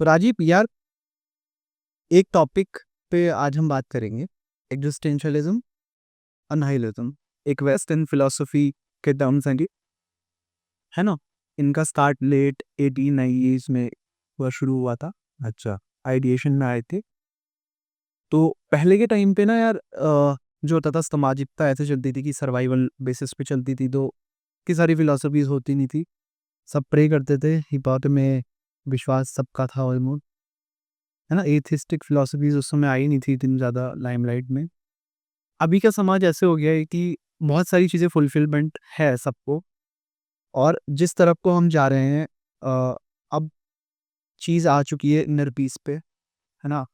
तो राजीव यार, एक टॉपिक पे आज हम बात करेंगे, एग्जिस्टेंशियलिज्म और नाइहिलिज्म। एक वेस्टर्न फिलोसफी के टर्म्स हैं, है ना। इनका स्टार्ट लेट 1890s में हुआ, शुरू हुआ था। अच्छा, आइडिएशन में आए थे। तो पहले के टाइम पे ना यार, जो होता था सामाजिकता ऐसे चलती थी कि सर्वाइवल बेसिस पे चलती थी, तो की सारी फिलोसफीज होती नहीं थी। सब प्रे करते थे, हिपोट में विश्वास सबका था ऑलमोस्ट, है ना। एथिस्टिक फिलोसफीज उस समय आई नहीं थी इतनी ज़्यादा लाइमलाइट में। अभी का समाज ऐसे हो गया है कि बहुत सारी चीज़ें फुलफिलमेंट है सबको, और जिस तरफ को हम जा रहे हैं, अब चीज़ आ चुकी है इनर पीस पे, है ना।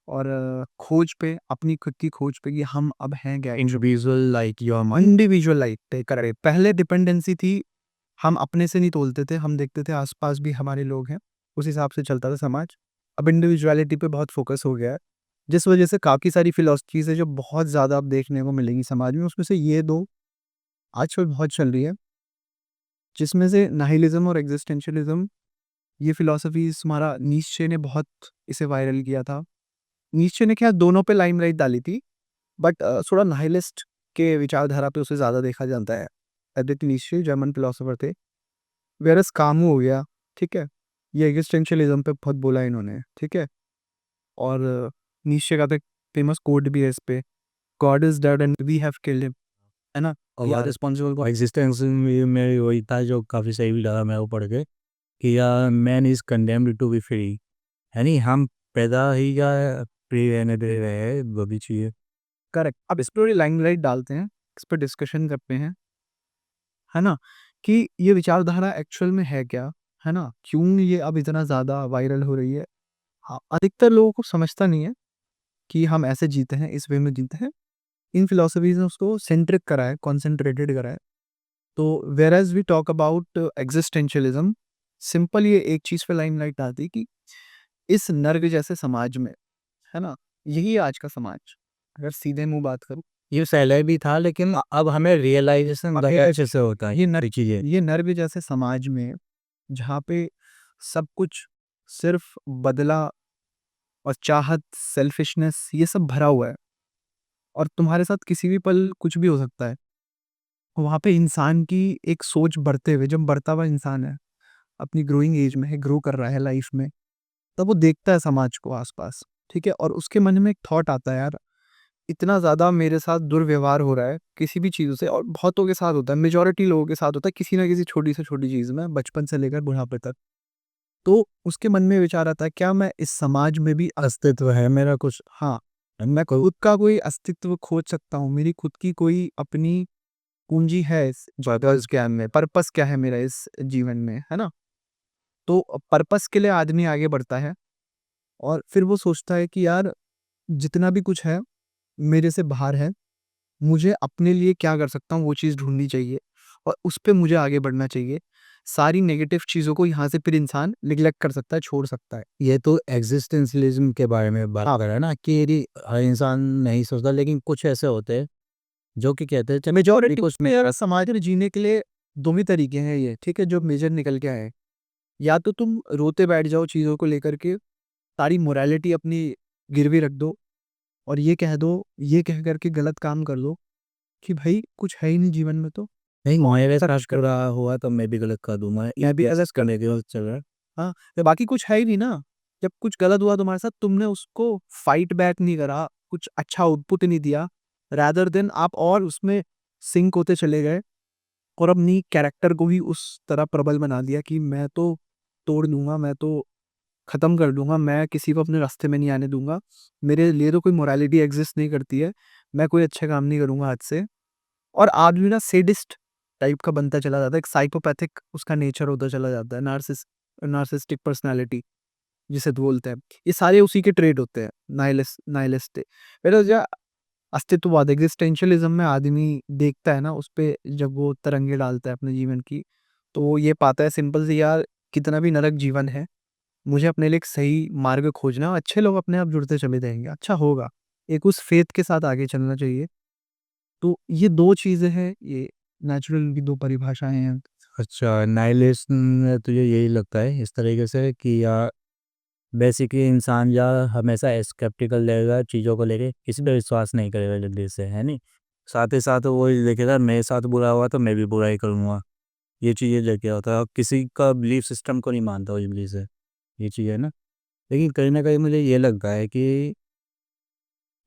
और खोज पे, अपनी खुद की खोज पे कि हम अब हैं क्या, individual like your individual like पे करे। पहले डिपेंडेंसी थी, हम अपने से नहीं तोलते थे, हम देखते थे आसपास भी हमारे लोग हैं, उस हिसाब से चलता था समाज। अब इंडिविजुअलिटी पे बहुत फोकस हो गया है, जिस वजह से काफ़ी सारी फिलोसफीज है जो बहुत ज़्यादा अब देखने को मिलेंगी समाज में। उसमें से ये दो आजकल बहुत चल रही है, जिसमें से नाहिलिज्म और एग्जिस्टेंशियलिज्म। ये फिलोसफीज हमारा नीत्शे ने बहुत इसे वायरल किया था। नीत्शे ने क्या दोनों पे लाइमलाइट डाली थी, बट थोड़ा नाहिलिस्ट के विचारधारा पे उसे ज़्यादा देखा जाता है। एडिथ नीत्शे जर्मन फिलोसोफर थे। वेरस कामू हो गया, ठीक है। ये एग्जिस्टेंशियलिज्म पे बहुत बोला इन्होंने, ठीक है। और नीत्शे का तो फेमस कोट भी है इस पे, God is dead and we have killed him, है ना। और वी आर यार रिस्पॉन्सिबल फॉर। एग्जिस्टेंस में वही था जो काफ़ी सही भी लगा मेरे को पढ़ के कि यार man is condemned to be free. है नहीं, हम पैदा ही या फ्री रहने दे रहे हैं, वो भी चाहिए। करेक्ट। अब इस पर लाइमलाइट डालते हैं, इस पर डिस्कशन करते हैं, है ना, कि ये विचारधारा एक्चुअल में है क्या, है ना। क्यों ये अब इतना ज़्यादा वायरल हो रही है। हाँ, अधिकतर लोगों को समझता नहीं है कि हम ऐसे जीते हैं, इस वे में जीते हैं। इन फिलोसफीज ने उसको सेंट्रिक करा है, कॉन्सेंट्रेटेड करा है। तो whereas we talk about existentialism, simple ये एक चीज़ पे लाइमलाइट डालती है कि इस नर्क जैसे समाज में, है ना, यही है आज का समाज। अगर सीधे मुंह बात करूं, ये पहले भी था लेकिन अब हमें रियलाइजेशन अच्छे से होता है ये नर चीज़ें। ये नर्क जैसे समाज में, जहाँ पे सब कुछ सिर्फ बदला और चाहत, सेल्फिशनेस, ये सब भरा हुआ है, और तुम्हारे साथ किसी भी पल कुछ भी हो सकता है। वहाँ पे इंसान की एक सोच बढ़ते हुए, जब बढ़ता हुआ इंसान है, अपनी ग्रोइंग एज में है, ग्रो कर रहा है लाइफ में, तब वो देखता है समाज को आसपास, ठीक है। और उसके मन में एक थॉट आता है, यार इतना ज़्यादा मेरे साथ दुर्व्यवहार हो रहा है किसी भी चीज़ों से, और बहुतों के साथ होता है, मेजॉरिटी लोगों के साथ होता है किसी ना किसी छोटी से छोटी चीज़ में, बचपन से लेकर बुढ़ापे तक। तो उसके मन में विचार आता है, क्या मैं इस समाज में भी अस्तित्व है मेरा कुछ। हाँ, मैं खुद का कोई अस्तित्व खोज सकता हूँ, मेरी खुद की कोई अपनी पूंजी है इस जगत ज्ञान में, पर्पस क्या है मेरा इस जीवन में, है ना। तो पर्पस के लिए आदमी आगे बढ़ता है, और फिर वो सोचता है कि यार जितना भी कुछ है मेरे से बाहर है, मुझे अपने लिए क्या कर सकता हूँ वो चीज़ ढूंढनी चाहिए, और उस पे मुझे आगे बढ़ना चाहिए। सारी नेगेटिव चीज़ों को यहाँ से फिर इंसान निगलेक्ट कर सकता है, छोड़ सकता है। ये तो एग्जिस्टेंशलिज्म के बारे में बात कर रहा है ना कि यदि हर इंसान नहीं सोचता, लेकिन कुछ ऐसे होते हैं जो कि कहते हैं चल मेजोरिटी कुछ में यार समाज में जीने के लिए दो ही तरीके हैं ये, ठीक है, जो मेजर निकल के आए। या तो तुम रोते बैठ जाओ चीज़ों को लेकर के, सारी मोरालिटी अपनी गिरवी रख दो, और ये कह दो, ये कह करके गलत काम कर दो कि भाई कुछ है ही नहीं जीवन में, तो नहीं, मैं वैसा सब कुछ कर रहा हुआ तो मैं भी गलत कर दूंगा, मैं भी ऐसा ऐसा करने के बाद चल रहा है। हाँ, तो बाकी कुछ है ही नहीं ना। जब कुछ गलत हुआ तुम्हारे साथ, तुमने उसको फाइट बैक नहीं करा, कुछ अच्छा आउटपुट नहीं दिया, रादर देन आप और उसमें सिंक होते चले गए, और अपनी कैरेक्टर को भी उस तरह प्रबल बना दिया कि मैं तो तोड़ दूंगा, मैं तो खत्म कर दूंगा, मैं किसी को अपने रास्ते में नहीं आने दूंगा, मेरे लिए तो कोई मोरालिटी एग्जिस्ट नहीं करती है, मैं कोई अच्छे काम नहीं करूंगा आज से। और आदमी ना सेडिस्ट टाइप का बनता चला जाता है, एक साइकोपैथिक उसका नेचर होता चला जाता है, नार्सिस्टिक पर्सनालिटी जिसे तो बोलते हैं। ये सारे उसी के ट्रेड होते हैं, नाइलिस्ट। फिर जो अस्तित्ववाद, एग्जिस्टेंशियलिज्म में आदमी देखता है ना उस पे, जब वो तरंगे डालता है अपने जीवन की, तो वो ये पाता है सिंपल सी, यार कितना भी नरक जीवन है, मुझे अपने लिए एक सही मार्ग खोजना है, और अच्छे लोग अपने आप जुड़ते चले जाएंगे, अच्छा होगा। एक उस फेथ के साथ आगे चलना चाहिए। तो ये दो चीज़ें हैं, ये नेचुरल की दो परिभाषाएं हैं। अच्छा, नाइलिस्ट में तुझे यही लगता है इस तरीके से कि यार बेसिकली इंसान या हमेशा स्केप्टिकल रहेगा चीज़ों को लेके, किसी पे विश्वास नहीं करेगा जल्दी से, है नहीं। साथ ही साथ वो ये देखेगा मेरे साथ बुरा हुआ तो मैं भी बुरा ही करूँगा, ये चीज़ें लेके होता है। और किसी का बिलीफ सिस्टम को नहीं मानता वो जल्दी से, ये चीज़ है ना। लेकिन कहीं ना कहीं मुझे ये लगता है कि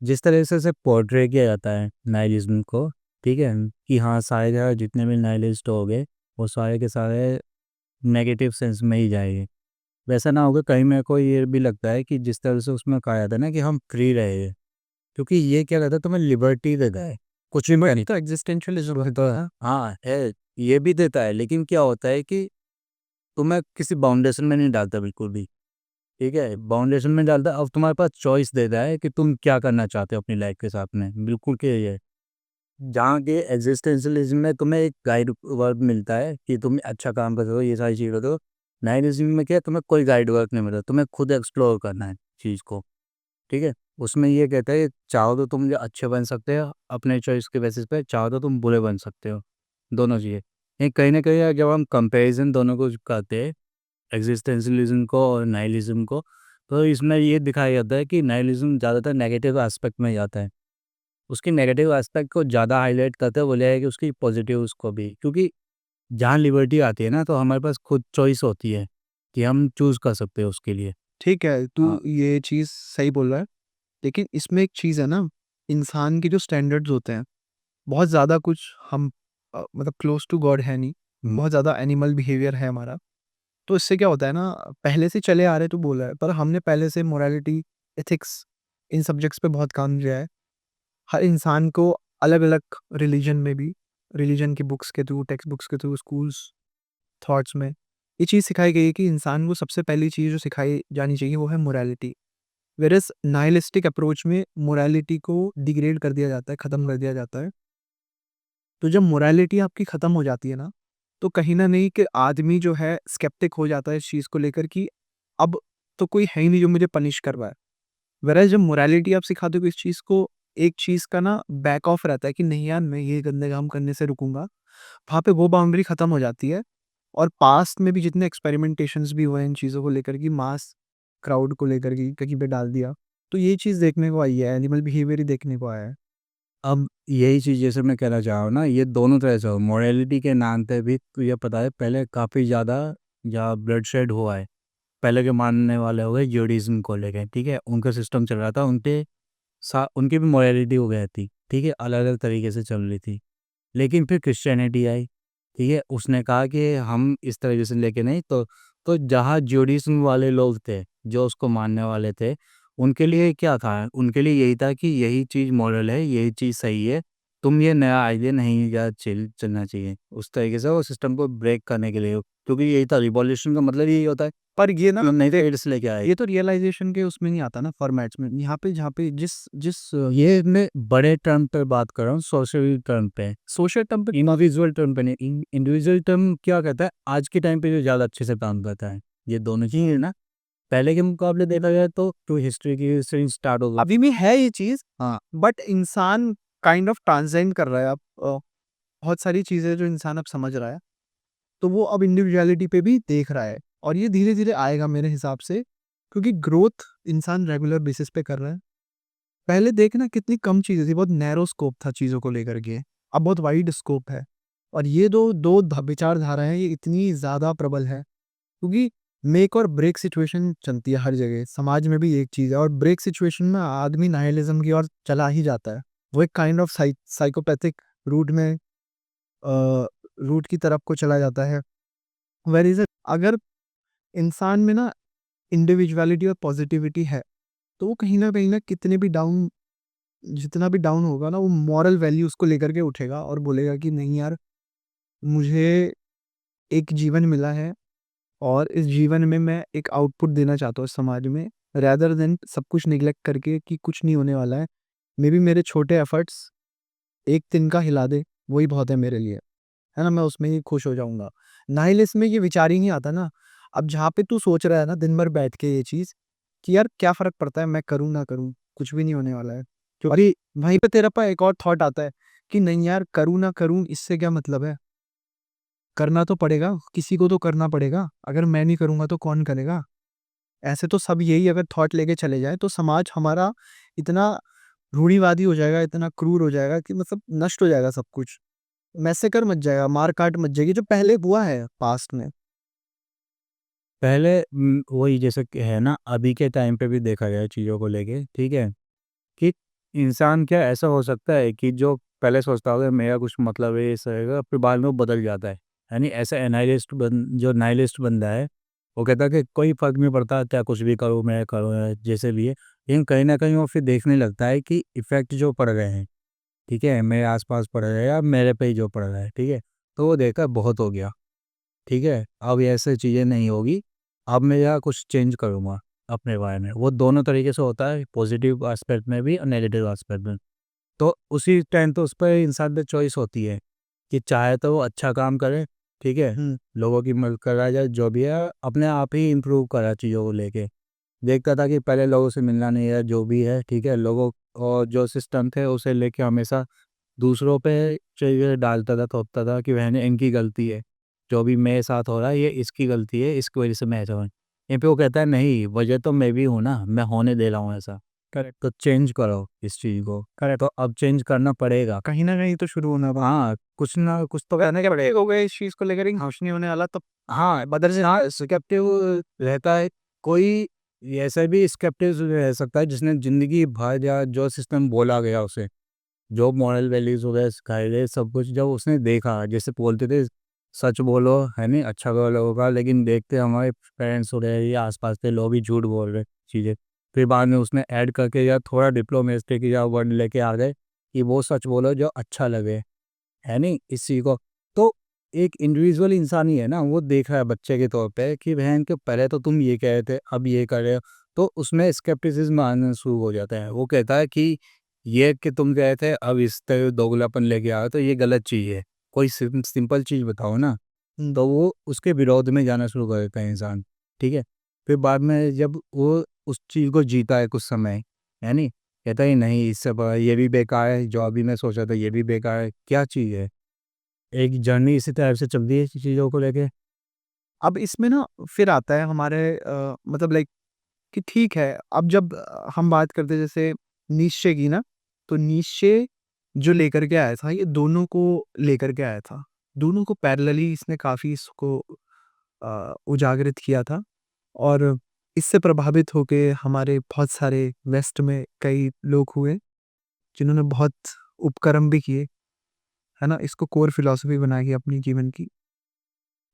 जिस तरह से इसे पोर्ट्रे किया जाता है नाइलिज्म को, ठीक है, कि हाँ सारे के जितने भी नाइलिस्ट हो गए वो सारे के सारे नेगेटिव सेंस में ही जाएंगे। वैसा ना होगा, कहीं मेरे को ये भी लगता है कि जिस तरह से उसमें कहा जाता है ना कि हम फ्री रहे, क्योंकि ये क्या कहता है तुम्हें लिबर्टी देता है, कुछ भी नहीं तो एग्जिस्टेंशियलिज्म होता है। हाँ है, ये भी देता है, लेकिन क्या होता है कि तुम्हें किसी बाउंडेशन में नहीं डालता बिल्कुल भी, ठीक है, बाउंडेशन में डालता है। अब तुम्हारे पास चॉइस देता है कि तुम क्या करना चाहते हो अपनी लाइफ के साथ में, बिल्कुल के ये जहाँ के एग्जिस्टेंशलिज्म में तुम्हें एक गाइड वर्क मिलता है कि तुम अच्छा काम करो, ये सारी चीज़ करो। नाइलिज्म में क्या है, तुम्हें कोई गाइड वर्क नहीं मिलता, तुम्हें खुद एक्सप्लोर करना है चीज़ को, ठीक है। उसमें ये कहता है चाहो तो तुम जो अच्छे बन सकते हो अपने चॉइस के बेसिस पे, चाहो तो तुम बुरे बन सकते हो, दोनों चीज़ें। ये कहीं ना कहीं जब हम कंपैरिजन दोनों को करते हैं, एग्जिस्टेंशलिज्म को और नाइलिज्म को, तो इसमें ये दिखाया जाता है कि नाइलिज्म ज़्यादातर नेगेटिव एस्पेक्ट में जाता है, उसकी नेगेटिव एस्पेक्ट को ज़्यादा हाईलाइट करते हुए बोला है कि उसकी पॉजिटिव उसको भी, क्योंकि जहाँ लिबर्टी आती है ना तो हमारे पास खुद चॉइस होती है कि हम चूज़ कर सकते हैं उसके लिए। ठीक है, हाँ। तू ये चीज़ सही बोल रहा है, लेकिन इसमें एक चीज़ है ना, इंसान के जो स्टैंडर्ड्स होते हैं, बहुत ज़्यादा कुछ हम मतलब क्लोज टू गॉड है नहीं, बहुत ज़्यादा एनिमल बिहेवियर है हमारा। तो इससे क्या होता है ना, पहले से चले आ रहे तो बोला है, पर हमने पहले से मोरालिटी, एथिक्स इन सब्जेक्ट्स पे बहुत काम किया है। हर इंसान को अलग-अलग रिलीजन में भी, रिलीजन की बुक्स के थ्रू, टेक्स्ट बुक्स के थ्रू, स्कूल्स, थॉट्स में ये चीज़ सिखाई गई है कि इंसान को सबसे पहली चीज़ जो सिखाई जानी चाहिए वो है मोरालिटी। व्हेयरएज़ नाइलिस्टिक अप्रोच में मोरालिटी को डिग्रेड कर दिया जाता है, खत्म कर दिया जाता है। तो जब मोरालिटी आपकी खत्म हो जाती है ना, तो कहीं न नहीं कि आदमी जो है स्केप्टिक हो जाता है इस चीज़ को लेकर कि अब तो कोई है ही नहीं जो मुझे पनिश कर पाए। व्हेयरएज़ जब मोरालिटी आप सिखाते हो इस चीज़ को, एक चीज़ का ना बैक ऑफ रहता है कि नहीं यार मैं ये गंदे काम करने से रुकूँगा। वहाँ पे वो बाउंड्री खत्म हो जाती है। और पास्ट में भी जितने एक्सपेरिमेंटेशंस भी हुए हैं इन चीज़ों को लेकर कि मास क्राउड को लेकर के कहीं पे डाल दिया। तो ये चीज़ देखने को आई है, एनिमल बिहेवियर ही देखने को आया है। अब यही चीज़ जैसे मैं कहना चाह रहा हूँ ना, ये दोनों तरह से हो, मोरालिटी के नाम पे भी तुझे पता है पहले काफ़ी ज़्यादा या ब्लड शेड हुआ है। पहले के मानने वाले हो गए ज्यूडिज्म को लेके, ठीक है, उनका सिस्टम चल रहा था, उनकी भी मोरालिटी हो गई थी, ठीक है, अलग अलग तरीके से चल रही थी। लेकिन फिर क्रिश्चियनिटी आई, ठीक है, उसने कहा कि हम इस तरीके से लेके नहीं, तो जहाँ ज्यूडिज्म वाले लोग थे जो उसको मानने वाले थे, उनके लिए क्या था, उनके लिए यही था कि यही चीज़ मॉरल है, यही चीज़ सही है, तुम ये नया आइडिया नहीं या चलना चाहिए उस तरीके से वो सिस्टम को ब्रेक करने के लिए, क्योंकि यही था रिवॉल्यूशन का मतलब यही होता है। पर ये ना, नहीं तो एड्स लेके आए, ये तो रियलाइज़ेशन के उसमें नहीं आता ना फॉर्मेट्स में। यहाँ पे जहाँ पे जिस जिस ये मैं बड़े टर्म पे बात कर रहा हूँ, सोशल टर्म पे, सोशल टर्म पे इंडिविजुअल टर्म पे नहीं। इंडिविजुअल टर्म क्या कहता है, आज के टाइम पे जो ज़्यादा अच्छे से काम करता है, ये दोनों चीज़ है ना, पहले के मुकाबले देखा जाए तो हिस्ट्री की स्टार्ट होगा। अभी भी है ये चीज़, हाँ, बट इंसान काइंड ऑफ ट्रांसेंड कर रहा है अब। बहुत सारी चीज़ें जो इंसान अब समझ रहा है, तो वो अब इंडिविजुअलिटी पे भी देख रहा है और ये धीरे-धीरे आएगा मेरे हिसाब से, क्योंकि ग्रोथ इंसान रेगुलर बेसिस पे कर रहा है। पहले देखना कितनी कम चीज़ें थी, बहुत नैरो स्कोप था चीज़ों को लेकर के, अब बहुत वाइड स्कोप है। और ये दो विचारधाराएँ हैं, ये इतनी ज़्यादा प्रबल है, क्योंकि मेक और ब्रेक सिचुएशन चलती है हर जगह, समाज में भी एक चीज़ है और ब्रेक सिचुएशन में आदमी नाइहिलिज्म की ओर चला ही जाता है। वो एक काइंड ऑफ साइकोपैथिक रूट में रूट की तरफ को चला जाता है। व्हेreas अगर इंसान में ना इंडिविजुअलिटी और पॉजिटिविटी है, तो वो कहीं न कहीं ना कितने भी डाउन जितना भी डाउन होगा ना, वो मॉरल वैल्यूज़ को लेकर के उठेगा और बोलेगा कि नहीं यार, मुझे एक जीवन मिला है और इस जीवन में मैं एक आउटपुट देना चाहता हूँ समाज में, रेदर देन सब कुछ निग्लेक्ट करके कि कुछ नहीं होने वाला है। मे बी मेरे छोटे एफर्ट्स एक तिनका हिला दे, वही बहुत है मेरे लिए, है ना? मैं उसमें ही खुश हो जाऊँगा। नाइलिस्ट में ये विचार ही नहीं आता ना। अब जहाँ पे तू सोच रहा है ना दिन भर बैठ के ये चीज़, कि यार क्या फ़र्क पड़ता है मैं करूँ ना करूँ, कुछ भी नहीं होने वाला है। और ये वहीं पे तेरे पास एक और थॉट आता है कि नहीं यार करूँ ना करूँ इससे क्या मतलब है? करना तो पड़ेगा, किसी को तो करना पड़ेगा, अगर मैं नहीं करूँगा तो कौन करेगा? ऐसे तो सब यही अगर थॉट लेके चले जाए तो समाज हमारा इतना रूढ़िवादी हो जाएगा, इतना क्रूर हो जाएगा कि मतलब नष्ट हो जाएगा सब कुछ। मैसेकर मच जाएगा, मार-काट मच जाएगी, जो पहले हुआ है पास्ट में। पहले वही जैसे कि है ना, अभी के टाइम पे भी देखा गया है चीज़ों को लेके, ठीक है? कि इंसान क्या ऐसा हो सकता है कि जो पहले सोचता होगा मेरा कुछ मतलब है, ये रहेगा, फिर बाद में वो बदल जाता है। यानी ऐसा जो नाइलिस्ट बंदा है, वो कहता है कि कोई फ़र्क नहीं पड़ता, क्या कुछ भी करूँ मैं करूँ या जैसे भी है। लेकिन कहीं न कहीं वो फिर देखने लगता है कि इफ़ेक्ट जो पड़ रहे हैं, ठीक है? मेरे आस-पास पड़ रहे हैं या मेरे पे ही जो पड़ रहा है, ठीक है? तो वो देखा बहुत हो गया, ठीक है? अब ये ऐसे चीज़ें नहीं होगी, अब मैं यहाँ कुछ चेंज करूँगा अपने बारे में। वो दोनों तरीके से होता है, पॉजिटिव एस्पेक्ट में भी और नेगेटिव एस्पेक्ट में। तो उसी टाइम तो उस पे इंसान पे चॉइस होती है कि चाहे तो वो अच्छा काम करे, ठीक है? हुँ। लोगों की मदद करा जाए, जो भी है, अपने आप ही इम्प्रूव करा चीज़ों को लेके। देखता था कि पहले लोगों से मिलना नहीं है, जो भी है, ठीक है? लोगों और जो सिस्टम थे उसे लेके हमेशा दूसरों पे चीज़ें डालता था, थोपता था कि वह इनकी गलती है। जो भी मेरे साथ हो रहा है ये इसकी गलती है, इसकी वज़ह से मैं ऐसा हूँ। यहीं पे वो कहता है नहीं, वजह तो मैं भी हूँ ना, मैं होने दे रहा हूँ ऐसा। करेक्ट, तो चेंज करो इस चीज़ को। करेक्ट। तो अब चेंज करना पड़ेगा। कहीं न कहीं तो शुरू होना बा हाँ, कुछ ना कुछ तो करने के करना बड़े पड़ेगा। हो गए इस चीज़ को लेकर के होश नहीं होने वाला तब हाँ, बदल से हाँ, स्केप्टिव रहता है। कोई ऐसा भी स्केप्टिव रह सकता है जिसने ज़िंदगी भर या जो सिस्टम बोला गया उसे, जो मॉरल वैल्यूज़ वगैरह सिखाए गए, सब कुछ जब उसने देखा, जैसे बोलते थे सच बोलो, है नहीं? अच्छा करो लोगों का, लेकिन देखते हमारे पेरेंट्स वगैरह या आस-पास के लोग भी झूठ बोल रहे चीज़ें। फिर बाद में उसने ऐड करके या थोड़ा डिप्लोमेटिक या वर्ड लेके आ गए कि वो सच बोलो जो अच्छा लगे, है नहीं? इस चीज़ को तो एक इंडिविजुअल इंसान ही है ना, वो देख रहा है बच्चे के तौर पे कि बहन के पहले तो तुम ये कह रहे थे, अब ये कर रहे हो, तो उसमें स्केप्टिसिज्म आना शुरू हो जाता है। वो कहता है कि ये कि तुम कह रहे थे, अब इस तरह दोगलापन लेके आ रहे हो, तो ये गलत चीज़ है। कोई सिंपल चीज़ बताओ ना, हुँ, तो वो उसके विरोध में जाना शुरू कर देता है इंसान, ठीक है? फिर बाद में जब वो उस चीज़ को जीता है कुछ समय, है नहीं? कहता है नहीं, इससे बड़ा ये भी बेकार है, जो अभी मैं सोचा था ये भी बेकार है, क्या चीज़ है? एक जर्नी इसी टाइप से चलती है चीज़ों को लेके। अब इसमें ना फिर आता है हमारे मतलब लाइक कि ठीक है, अब जब हम बात करते हैं जैसे नीत्शे की ना, तो नीत्शे जो लेकर के आया था, ये दोनों को लेकर के आया था। दोनों को पैरेलली इसने काफ़ी इसको उजागरित किया था और इससे प्रभावित होके हमारे बहुत सारे वेस्ट में कई लोग हुए, जिन्होंने बहुत उपक्रम भी किए, है ना? इसको कोर फिलॉसफी बना के अपनी जीवन की।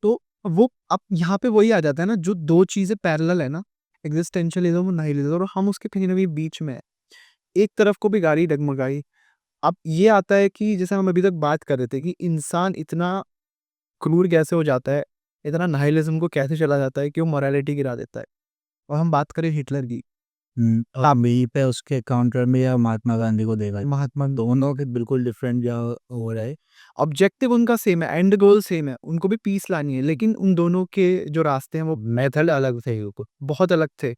तो वो अब यहाँ पे वही आ जाता है ना, जो 2 चीज़ें पैरेलल है ना, एक्जिस्टेंशियलिज़्म और निहिलिज़्म और हम उसके कहीं न कहीं बीच में हैं। एक तरफ को भी गाड़ी डगमगाई। अब ये आता है कि जैसे हम अभी तक बात कर रहे थे कि इंसान इतना क्रूर कैसे हो जाता है, इतना निहिलिज़्म को कैसे चला जाता है कि वो मोरालिटी गिरा देता है। और हम बात करें हिटलर की, और वहीं पे उसके काउंटर में या महात्मा गांधी को देखा, महात्मा दोनों के बिल्कुल डिफरेंट जो हो रहा है। ऑब्जेक्टिव उनका सेम है, एंड गोल सेम है, उनको भी पीस लानी है, लेकिन उन दोनों के जो रास्ते हैं वो मेथड अलग थे वो। बहुत अलग थे।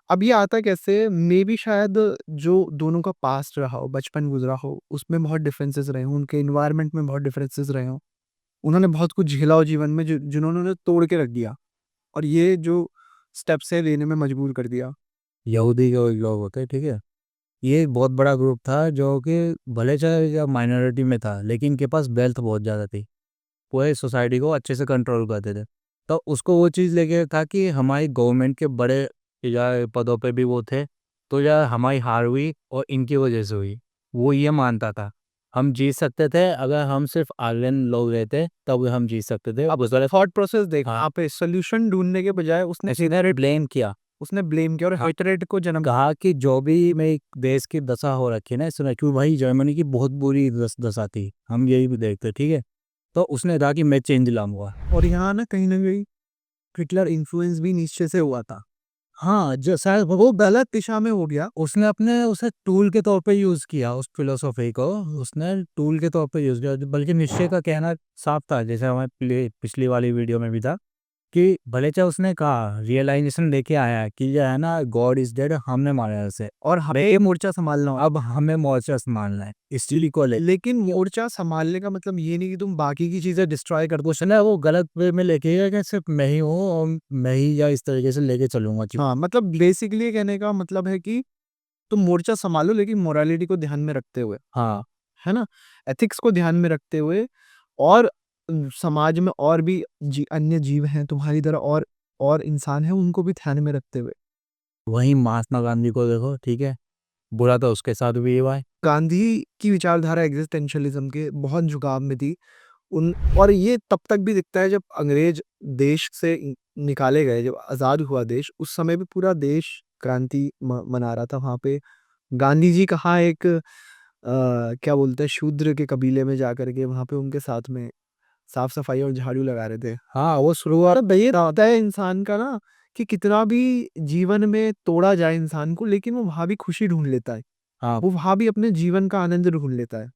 अब ये आता कैसे मेबी शायद जो दोनों का पास्ट रहा हो, बचपन गुज़रा हो, उसमें बहुत डिफरेंसेस रहे हों, उनके एनवायरनमेंट में बहुत डिफरेंसेस रहे हों। उन्होंने बहुत कुछ झेला हो जीवन में जिन्होंने उन्हें तोड़ के रख दिया और ये जो स्टेप्स है लेने में मजबूर कर दिया। यहूदी जो लोग होते हैं, ठीक है? ये एक बहुत बड़ा ग्रुप था जो कि भले चाहे या माइनॉरिटी में था, लेकिन इनके पास वेल्थ बहुत ज़्यादा थी। पूरे सोसाइटी को अच्छे से कंट्रोल करते थे। तो उसको वो चीज़ लेके था कि हमारी गवर्नमेंट के बड़े या पदों पे भी वो थे, तो या हमारी हार हुई और इनकी वजह से हुई। वो ये मानता था, हम जीत सकते थे अगर हम सिर्फ़ आर्यन लोग रहते, तब हम जीत सकते थे। अब उस वाले थॉट प्रोसेस देख हाँ, यहाँ पे सॉल्यूशन ढूँढने के बजाय उसने सीधे ब्लेम किया। उसने ब्लेम किया और हाँ, हेट्रेड को जन्म कहा कि जो भी में देश की दशा हो रखी है ना, सुना क्यों भाई, जर्मनी की बहुत बुरी दशा थी, हम यही भी देखते, ठीक है? तो उसने कहा कि मैं चेंज लाऊँगा। और यहाँ ना कहीं न कहीं हिटलर इन्फ्लुएंस भी नीचे से हुआ था। हाँ, जो शायद वो गलत दिशा में हो गया। उसने अपने उसे टूल के तौर पे यूज़ किया, उस फ़िलॉसफ़ी को उसने टूल के तौर पे यूज़ किया, बल्कि निश्चय का कहना साफ था, जैसे हमारे पिछली वाली वीडियो में भी था कि भले चाहे उसने कहा रियलाइजेशन लेके आया कि जो है ना गॉड इज डेड, हमने मारा है उसे, और हमें ये मोर्चा संभालना होगा। अब हमें मोर्चा संभालना है इस चीज को ले। लेकिन मोर्चा संभालने का मतलब ये नहीं कि तुम बाकी की चीजें डिस्ट्रॉय कर दो। कुछ ना वो गलत वे में लेके गया कि सिर्फ मैं ही हूँ और मैं ही या इस तरीके से लेके चलूंगा कि हाँ, मतलब बेसिकली कहने का मतलब है कि तुम मोर्चा संभालो लेकिन मोरालिटी को ध्यान में रखते हुए, हाँ है ना, एथिक्स को ध्यान में रखते हुए, और समाज में और भी अन्य जीव हैं तुम्हारी तरह, और इंसान हैं, उनको भी ध्यान में रखते हुए। वही महात्मा गांधी को देखो, ठीक है, बुरा तो उसके साथ भी हुआ है। गांधी की विचारधारा एग्जिस्टेंशलिज्म के बहुत झुकाव में थी। उन और ये तब तक भी दिखता है जब अंग्रेज देश से निकाले गए, जब आज़ाद हुआ देश, उस समय भी पूरा देश क्रांति मना रहा था वहाँ पे। गांधी जी कहाँ एक क्या बोलते हैं, शूद्र के कबीले में जा करके वहाँ पे उनके साथ में साफ सफाई और झाड़ू लगा रहे थे। हाँ वो शुरुआत मतलब ये होता है इंसान का ना, कि कितना भी जीवन में तोड़ा जाए इंसान को, लेकिन वो वहाँ भी खुशी ढूंढ लेता है, हाँ वो वहाँ भी अपने जीवन का आनंद ढूंढ लेता है।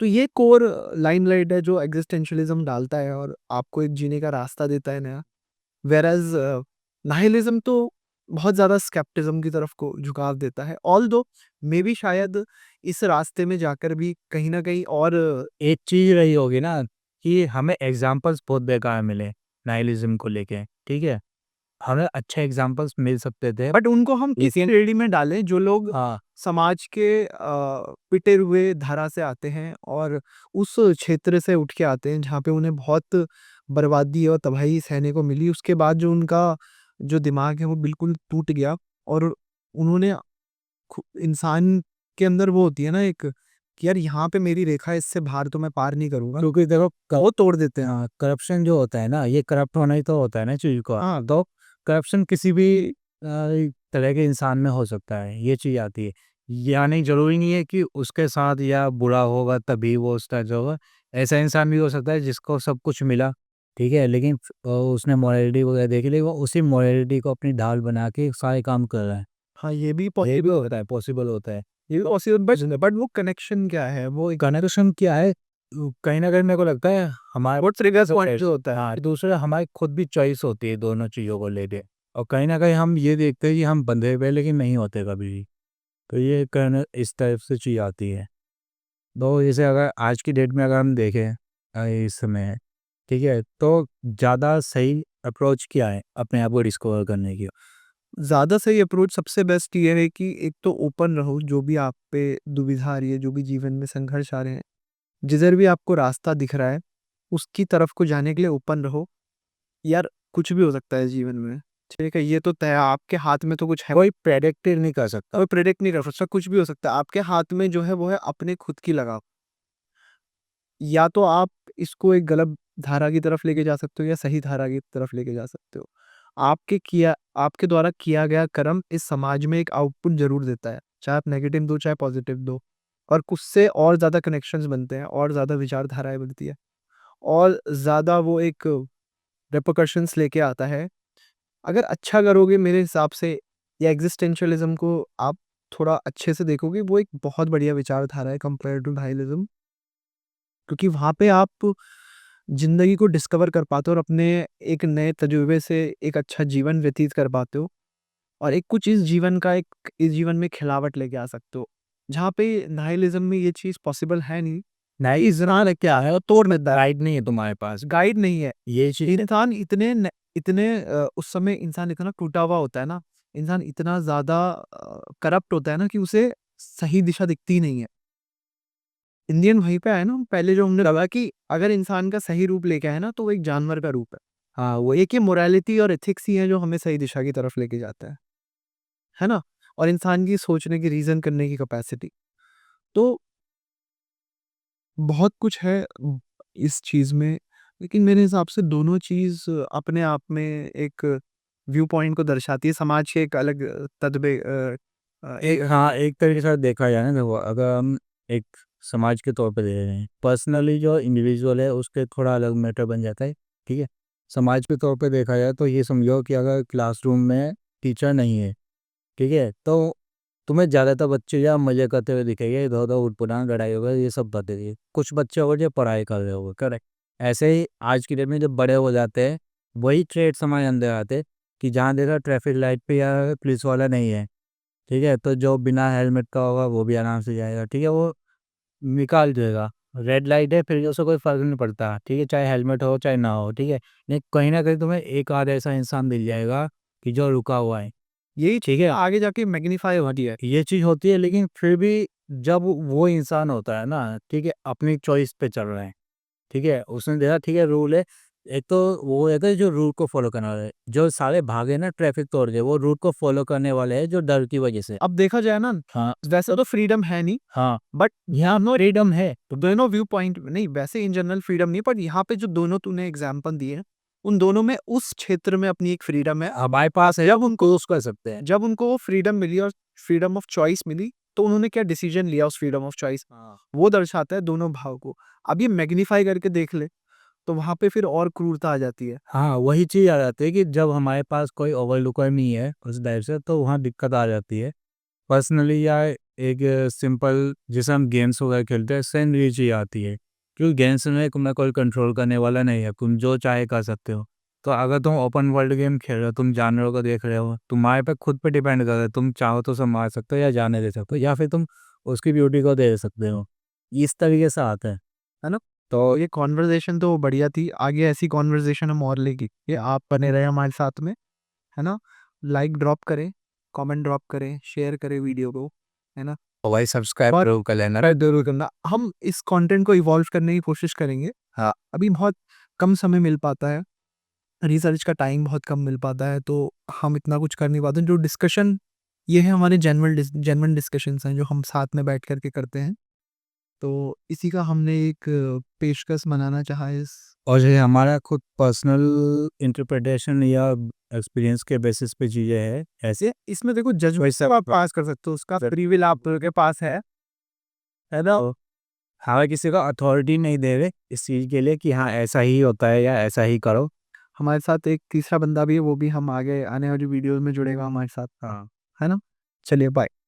तो ये कोर लाइमलाइट है जो एग्जिस्टेंशलिज्म डालता है और आपको एक जीने का रास्ता देता है नया। वेराज नाहिलिज्म तो बहुत ज़्यादा स्केप्टिज्म की तरफ को झुकाव देता है, ऑल दो मे भी शायद इस रास्ते में जाकर भी कहीं ना कहीं और एक चीज रही होगी ना कि हमें एग्जाम्पल्स बहुत बेकार मिले नाइलिज्म को लेके, ठीक है, हमें अच्छे एग्जाम्पल्स मिल सकते थे बट उनको हम किसी लेकिन श्रेणी में डालें जो लोग हाँ समाज के पिटे हुए धारा से आते हैं और उस क्षेत्र से उठ के आते हैं जहाँ पे उन्हें बहुत बर्बादी और तबाही सहने को मिली, उसके बाद जो उनका जो दिमाग है वो बिल्कुल टूट गया, और उन्होंने इंसान के अंदर वो होती है ना एक, कि यार यहाँ पे मेरी रेखा है, इससे बाहर तो मैं पार नहीं करूंगा, क्योंकि देखो वो तोड़ देते हैं। हाँ करप्शन जो होता है ना, ये करप्ट होना ही तो होता है ना चीज को। हाँ, तो करप्शन किसी भी तरह के इंसान में हो सकता है, ये चीज आती है। यानी जरूरी नहीं है कि उसके साथ या बुरा होगा तभी वो उस तरह से होगा। ऐसा इंसान भी हो सकता है जिसको सब कुछ मिला, ठीक है, लेकिन उसने मोरालिटी वगैरह देखी, लेकिन वो उसी मोरालिटी को अपनी ढाल बना के सारे काम कर रहा है। हाँ, ये भी ये भी पॉसिबल, होता है, पॉसिबल होता है। ये भी पॉसिबल, बट वो कनेक्शन क्या है, वो कनेक्शन क्या है, कहीं ना कहीं मेरे को लगता है हमारे वो ट्रिगर पॉइंट जो होता है। हाँ दूसरे हमारी खुद भी चॉइस होती है दोनों चीज़ों को लेके। और कहीं ना कहीं हम ये देखते हैं कि हम बंधे हुए हैं, लेकिन नहीं होते कभी भी। तो ये कहना इस टाइप से चीज़ आती है। तो जैसे अगर आज की डेट में अगर हम देखें इस समय, ठीक है, तो ज़्यादा सही अप्रोच क्या है अपने आप को डिस्कवर करने की? ज़्यादा सही अप्रोच सबसे बेस्ट ये है कि एक तो ओपन रहो, जो भी आप पे दुविधा आ रही है, जो भी जीवन में संघर्ष आ रहे हैं, जिधर भी आपको रास्ता दिख रहा है, उसकी तरफ को जाने के लिए ओपन रहो। यार कुछ भी हो सकता है जीवन में, ठीक है, ये तो तय आपके हाथ में तो कुछ है, कोई प्रेडिक्ट नहीं कर सकता। कोई प्रेडिक्ट नहीं कर सकता, कुछ भी हो सकता है। आपके हाथ में जो है वो है अपने खुद की लगाम। या तो आप इसको एक गलत धारा की तरफ लेके जा सकते हो या सही धारा की तरफ लेके जा सकते हो। आपके द्वारा किया गया कर्म इस समाज में एक आउटपुट ज़रूर देता है, चाहे आप नेगेटिव दो, चाहे पॉजिटिव दो, और उससे और ज़्यादा कनेक्शंस बनते हैं, और ज़्यादा विचारधाराएँ बनती है, और ज़्यादा वो एक रिपरकशंस लेके आता है। अगर अच्छा करोगे मेरे हिसाब से, या एग्जिस्टेंशियलिज़्म को आप थोड़ा अच्छे से देखोगे, वो एक बहुत बढ़िया विचारधारा है कंपेयर टू नाइहिलिज़्म, क्योंकि वहाँ पे आप ज़िंदगी को डिस्कवर कर पाते हो और अपने एक नए तजुर्बे से एक अच्छा जीवन व्यतीत कर पाते हो, और एक कुछ इस जीवन में खिलावट लेके आ सकते हो, जहाँ पे नाइहिलिज़्म में ये चीज़ पॉसिबल है नहीं। नहीं इजरार क्या है, और तोड़ में राइट नहीं है तुम्हारे पास, गाइड नहीं है। ये चीज़। इंसान इतने उस समय इंसान इतना टूटा हुआ होता है ना, इंसान इतना ज़्यादा करप्ट होता है ना कि उसे सही दिशा दिखती नहीं है। इंडियन वहीं पे आया ना, पहले जो हमने लगा कि अगर इंसान का सही रूप लेके आए ना, तो वो एक जानवर का रूप है। हाँ वो एक ये मोरालिटी और एथिक्स ही है जो हमें सही दिशा की तरफ लेके जाता है ना? और इंसान की सोचने की, रीज़न करने की कैपेसिटी। तो बहुत कुछ है इस चीज़ में, लेकिन मेरे हिसाब से दोनों चीज़ अपने आप में एक व्यू पॉइंट को दर्शाती है, समाज के एक अलग एक हाँ एक तरीके से देखा जाए ना, देखो अगर हम एक समाज के तौर पे दे रहे हैं, पर्सनली जो इंडिविजुअल है उसके थोड़ा अलग मैटर बन जाता है, ठीक है। समाज के तौर पे देखा जाए तो ये समझो कि अगर क्लासरूम में टीचर नहीं है, ठीक है, तो तुम्हें ज़्यादातर बच्चे या मजे करते हुए दिखेंगे, इधर उधर उठपटांग लड़ाई होगा, ये सब बातें दिखेगी। कुछ बच्चे होंगे जो पढ़ाई कर रहे होंगे, करेक्ट। ऐसे ही आज की डेट में जब बड़े हो जाते हैं, वही ट्रेड्स हमारे अंदर आते कि जहाँ देखा ट्रैफिक लाइट पे या पुलिस वाला नहीं है, ठीक है, तो जो बिना हेलमेट का होगा वो भी आराम से जाएगा, ठीक है, वो निकाल देगा। रेड लाइट है फिर उससे कोई फ़र्क नहीं पड़ता, ठीक है, चाहे हेलमेट हो चाहे ना हो, ठीक है। नहीं, कहीं न कहीं तुम्हें एक आध ऐसा इंसान मिल जाएगा कि जो रुका हुआ है, यही ठीक है। आगे जाके मैग्नीफाई होती है। ये चीज़ होती है, लेकिन फिर भी जब वो इंसान होता है ना, ठीक है, अपनी चॉइस पे चल रहा है, ठीक है, उसने देखा ठीक है रूल है, एक तो वो रहता है जो रूल को फॉलो करने वाले हैं, जो सारे भागे ना ट्रैफिक तोड़ के, वो रूल को फॉलो करने वाले हैं जो डर की वजह से। अब देखा जाए ना, हाँ, वैसे तो फ्रीडम है नहीं, हाँ, बट यहाँ नो फ्रीडम है। तो दोनों व्यू पॉइंट नहीं, वैसे इन जनरल फ्रीडम नहीं, पर यहाँ पे जो दोनों तूने एग्जांपल दिए हैं, उन दोनों में उस क्षेत्र में अपनी एक फ्रीडम है। हमारे पास है, जब हम क्रूज कर सकते हैं। जब उनको वो फ्रीडम मिली और फ्रीडम ऑफ चॉइस मिली, तो उन्होंने क्या डिसीजन लिया उस फ्रीडम ऑफ चॉइस, वो दर्शाता है दोनों भाव को। अब ये मैग्नीफाई करके देख ले, तो वहां पे फिर और क्रूरता आ जाती है। हाँ, वही चीज़ आ जाती है कि जब हमारे पास कोई ओवरलुकर नहीं है उस टाइप से, तो वहाँ दिक्कत आ जाती है। पर्सनली या एक सिंपल जैसे हम गेम्स वगैरह खेलते हैं, सेम ये चीज़ आती है, क्योंकि गेम्स में कोई कंट्रोल करने वाला नहीं है, तुम जो चाहे कर सकते हो। तो अगर तुम ओपन वर्ल्ड गेम खेल रहे हो, तुम जानवरों को देख रहे हो, तुम्हारे पे खुद पे डिपेंड कर रहा है, तुम चाहो तो उसे मार सकते हो या जाने दे सकते हो, या फिर तुम उसकी ब्यूटी को दे सकते हो। इस तरीके से आता है ना? तो ये कॉन्वर्जेशन तो बढ़िया थी, आगे ऐसी कॉन्वर्जेशन हम और लेगी, ये आप बने रहे हमारे साथ में, है ना। लाइक ड्रॉप करें, कमेंट ड्रॉप करें, शेयर करें वीडियो को, है ना। और भाई सब्सक्राइब और जरूर कर लेना। जरूर करना, हम इस कंटेंट को इवॉल्व करने की कोशिश करेंगे। हाँ, अभी बहुत कम समय मिल पाता है, रिसर्च का टाइम बहुत कम मिल पाता है, तो हम इतना कुछ कर नहीं पाते। जो डिस्कशन ये है हमारे जेन्युइन डिस्कशंस हैं जो हम साथ में बैठ करके करते हैं, तो इसी का हमने एक पेशकश बनाना चाहा इस। और ये हमारा खुद पर्सनल इंटरप्रिटेशन या एक्सपीरियंस के बेसिस पे चीज़ें हैं ऐसे। इसमें देखो जज वैसे आप पास कर सकते हो, उसका फ्री विल आप लोगों के पास है ना। तो हमें किसी को अथॉरिटी नहीं दे रहे इस चीज़ के लिए कि हाँ ऐसा ही होता है या ऐसा ही करो। हमारे साथ एक तीसरा बंदा भी है, वो भी हम आगे आने वाली वीडियोस में जुड़ेगा हमारे साथ, हाँ। है ना। चलिए बाय।